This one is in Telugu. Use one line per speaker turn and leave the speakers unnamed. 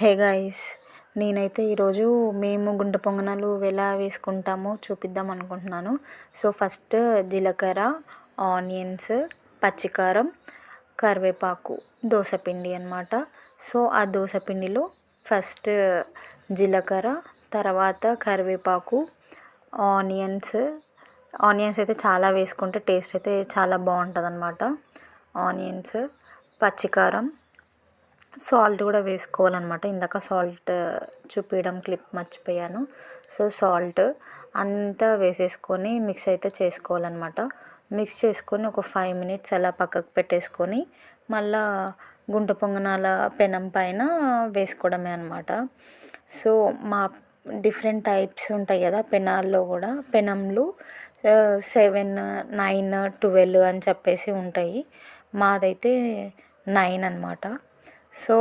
హే గాయ్స్, నేనైతే ఈరోజు మేము గుంట పొంగనాలు ఎలా వేసుకుంటామో చూపిద్దాం అనుకుంటున్నాను. సో ఫస్ట్ జీలకర్ర, ఆనియన్స్, పచ్చికారం, కరివేపాకు, దోసపిండి అన్నమాట. సో ఆ దోసపిండిలో ఫస్ట్ జీలకర్ర, తర్వాత కరివేపాకు, ఆనియన్స్ ఆనియన్స్ అయితే చాలా వేసుకుంటే టేస్ట్ అయితే చాలా బాగుంటుంది అన్నమాట. ఆనియన్స్, పచ్చికారం, సాల్ట్ కూడా వేసుకోవాలన్నమాట. ఇందాక సాల్ట్ చూపించడం క్లిప్ మర్చిపోయాను. సో సాల్ట్ అంతా వేసేసుకొని మిక్స్ అయితే చేసుకోవాలన్నమాట. మిక్స్ చేసుకొని ఒక 5 మినిట్స్ అలా పక్కకు పెట్టేసుకొని మళ్ళా గుంట పొంగనాల పెనం పైన వేసుకోవడమే అనమాట. సో మా డిఫరెంట్ టైప్స్ ఉంటాయి కదా పెనాల్లో కూడా, పెనంలు 7, 9, 12 అని చెప్పేసి ఉంటాయి. మాదైతే 9 అనమాట. సో